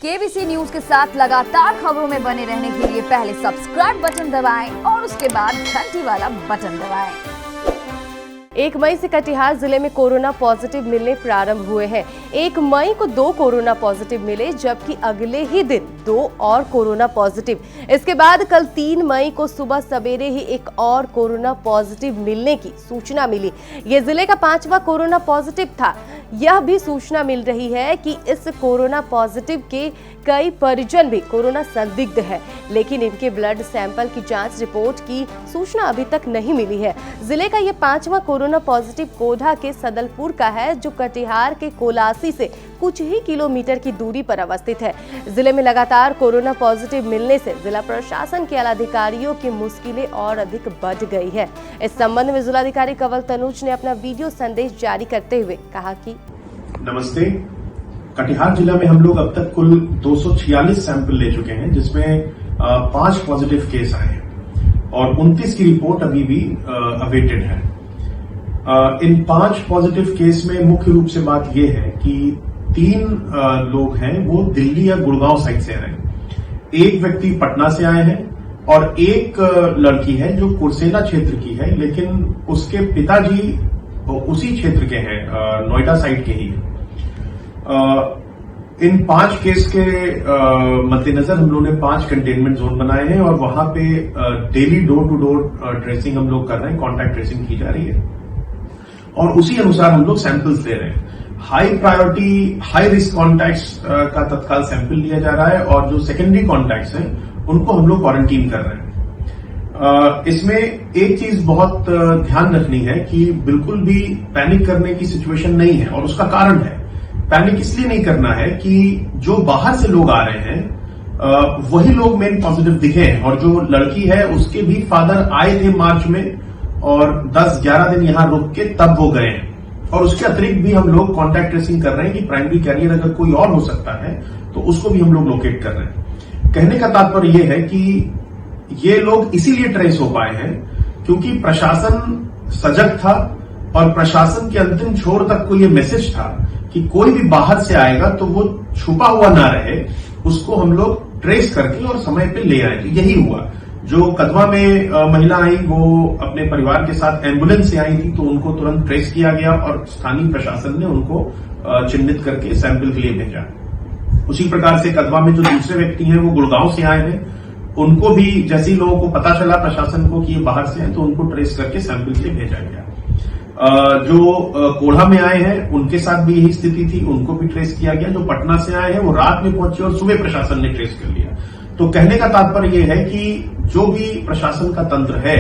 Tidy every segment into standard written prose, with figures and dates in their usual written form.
KBC news के साथ लगातार खबरों में बने रहने के लिए पहले सब्सक्राइब बटन दबाएं और उसके बाद घंटी वाला बटन दबाएं। 1 मई से कटिहार जिले में कोरोना पॉजिटिव मिलने प्रारंभ हुए हैं। 1 मई को 2 कोरोना पॉजिटिव मिले, जबकि अगले ही दिन 2 और कोरोना पॉजिटिव। इसके बाद कल 3 मई को सुबह सवेरे ही एक और कोरोना पॉजिटिव मिलने की सूचना मिली। ये जिले का 5वां कोरोना पॉजिटिव था। यह भी सूचना मिल रही है कि इस कोरोना पॉजिटिव के कई परिजन भी कोरोना संदिग्ध है, लेकिन इनके ब्लड सैंपल की जांच रिपोर्ट की सूचना अभी तक नहीं मिली है। जिले का यह 5वां कोरोना पॉजिटिव कोढ़ा के सदलपुर का है, जो कटिहार के कोलासी से कुछ ही किलोमीटर की दूरी पर अवस्थित है। जिले में लगातार कोरोना पॉजिटिव मिलने से जिला प्रशासन के अधिकारियों की मुश्किलें और अधिक बढ़ गई है। इस संबंध में जिलाधिकारी कंवल तनुज ने अपना वीडियो संदेश जारी करते हुए कहा कि नमस्ते। कटिहार जिला में हम लोग अब तक कुल 246 सैंपल ले चुके हैं, जिसमें 5 पॉजिटिव केस आए हैं और 29 की रिपोर्ट अभी भी अवेटेड है। इन 5 पॉजिटिव केस में मुख्य रूप से बात यह है कि 3 लोग हैं वो दिल्ली या गुड़गांव साइड से आए हैं, एक व्यक्ति पटना से आए हैं और एक लड़की है जो कुरसेला क्षेत्र की है, लेकिन उसके पिताजी उसी क्षेत्र के हैं, नोएडा साइड के ही हैं। इन 5 केस के मद्देनजर हम लोगों ने 5 कंटेनमेंट जोन बनाए हैं और वहां पे daily door to door tracing हम लोग कर रहे हैं, कॉन्टैक्ट ट्रेसिंग की जा रही है और उसी अनुसार हम लोग सैंपल्स ले रहे हैं। High priority high risk contacts का तत्काल सैंपल लिया जा रहा है और जो सेकेंडरी कॉन्टैक्ट्स हैं उनको हम लोग क्वारंटीन कर रहे हैं। इसमें एक चीज बहुत ध्यान रखनी है कि बिल्कुल भी पैनिक करने की सिचुएशन नहीं है और उसका कारण है। पैनिक इसलिए नहीं करना है कि जो बाहर से लोग आ रहे हैं वही लोग मेन पॉजिटिव दिखे हैं और जो लड़की है उसके भी फादर आए थे मार्च में और 10-11 दिन यहां रुक के तब वो गए हैं और उसके अतिरिक्त भी हम लोग कॉन्टैक्ट ट्रेसिंग कर रहे हैं कि प्राइमरी कैरियर अगर कोई और हो सकता है तो उसको भी हम लोग लोकेट कर रहे हैं। कहने का तात्पर्य यह है कि ये लोग इसीलिए ट्रेस हो पाए हैं क्योंकि प्रशासन सजग था और प्रशासन के अंतिम छोर तक को ये मैसेज था कि कोई भी बाहर से आएगा तो वो छुपा हुआ ना रहे, उसको हम लोग ट्रेस करके और समय पे ले आए। तो यही हुआ। जो कदवा में महिला आई वो अपने परिवार के साथ एम्बुलेंस से आई थी, तो उनको तुरंत ट्रेस किया गया और स्थानीय प्रशासन ने उनको चिन्हित करके सैंपल के लिए भेजा। उसी प्रकार से कदवा में जो दूसरे व्यक्ति हैं वो गुड़गांव से आए हैं, उनको भी जैसे ही लोगों को पता चला प्रशासन को कि ये बाहर से हैं तो उनको ट्रेस करके सैंपल के लिए भेजा गया। जो कोढ़ा में आए हैं उनके साथ भी यही स्थिति थी, उनको भी ट्रेस किया गया। जो पटना से आए हैं वो रात में पहुंचे और सुबह प्रशासन ने ट्रेस कर लिया। तो कहने का तात्पर्य यह है कि जो भी प्रशासन का तंत्र है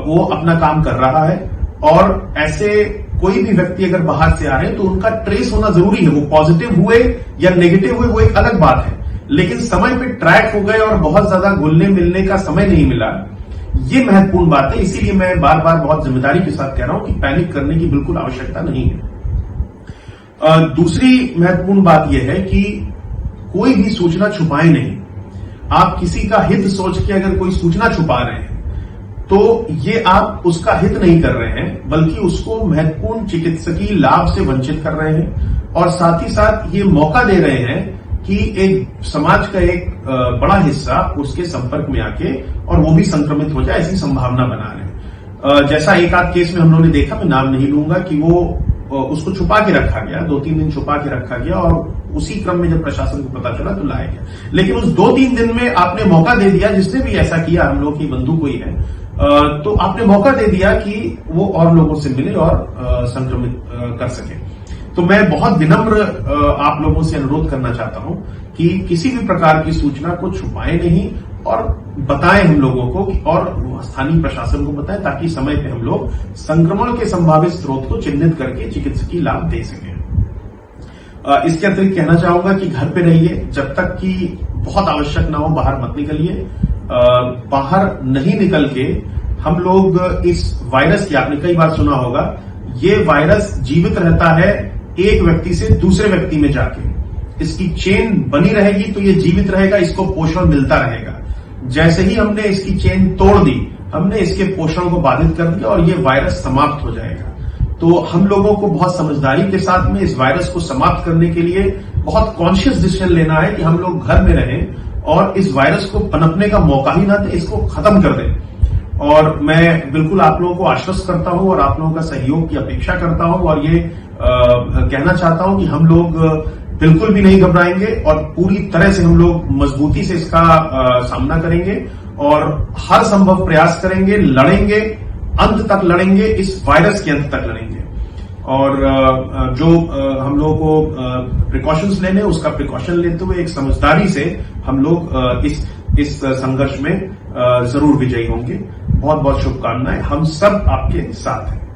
वो अपना काम कर रहा है और ऐसे कोई भी व्यक्ति अगर बाहर से आ रहे हैं तो उनका ट्रेस होना जरूरी है। वो पॉजिटिव हुए या नेगेटिव हुए वो एक अलग बात है, लेकिन समय पे ट्रैक हो गए और बहुत ज्यादा घुलने मिलने का समय नहीं मिला, ये महत्वपूर्ण बात है। इसीलिए मैं बार बार बहुत जिम्मेदारी के साथ कह रहा हूं कि पैनिक करने की बिल्कुल आवश्यकता नहीं है। दूसरी महत्वपूर्ण बात यह है कि कोई भी सूचना छुपाए नहीं। आप किसी का हित सोच के अगर कोई सूचना छुपा रहे हैं तो ये आप उसका हित नहीं कर रहे हैं, बल्कि उसको महत्वपूर्ण चिकित्सकीय लाभ से वंचित कर रहे हैं और साथ ही साथ ये मौका दे रहे हैं कि एक समाज का एक बड़ा हिस्सा उसके संपर्क में आके और वो भी संक्रमित हो जाए, ऐसी संभावना बना रहे हैं। जैसा एक आध केस में हम लोगों ने देखा, मैं नाम नहीं लूंगा, कि वो उसको छुपा के रखा गया, 2-3 दिन छुपा के रखा गया और उसी क्रम में जब प्रशासन को पता चला तो लाया गया। लेकिन उस 2-3 दिन में आपने मौका दे दिया, जिसने भी ऐसा किया, हम लोग की बंदूक हुई है, तो आपने मौका दे दिया कि वो और लोगों से मिले और संक्रमित कर सके। तो मैं बहुत विनम्र आप लोगों से अनुरोध करना चाहता हूं कि किसी भी प्रकार की सूचना को छुपाएं नहीं और बताएं हम लोगों को और स्थानीय प्रशासन को बताएं, ताकि समय पे हम लोग संक्रमण के संभावित स्रोत को चिन्हित करके चिकित्सकीय लाभ दे सकें। इसके अतिरिक्त कहना चाहूंगा कि घर पे रहिए, जब तक कि बहुत आवश्यक ना हो बाहर मत निकलिए। बाहर नहीं निकल के हम लोग इस वायरस की, आपने कई बार सुना होगा, ये वायरस जीवित रहता है एक व्यक्ति से दूसरे व्यक्ति में जाके। इसकी चेन बनी रहेगी तो ये जीवित रहेगा, इसको पोषण मिलता रहेगा। जैसे ही हमने इसकी चेन तोड़ दी, हमने इसके पोषण को बाधित कर दिया और ये वायरस समाप्त हो जाएगा। तो हम लोगों को बहुत समझदारी के साथ में इस वायरस को समाप्त करने के लिए बहुत कॉन्शियस डिसीजन लेना है कि हम लोग घर में रहें और इस वायरस को पनपने का मौका ही ना दें, इसको खत्म कर दें। और मैं बिल्कुल आप लोगों को आश्वस्त करता हूं और आप लोगों का सहयोग की अपेक्षा करता हूं और ये कहना चाहता हूं कि हम लोग बिल्कुल भी नहीं घबराएंगे और पूरी तरह से हम लोग मजबूती से इसका सामना करेंगे और हर संभव प्रयास करेंगे, लड़ेंगे, अंत तक लड़ेंगे, इस वायरस के अंत तक लड़ेंगे। और जो हम लोगों को प्रिकॉशंस लेने उसका प्रिकॉशन लेते हुए एक समझदारी से हम लोग इस संघर्ष में जरूर विजयी होंगे। बहुत बहुत शुभकामनाएं, हम सब आपके साथ हैं।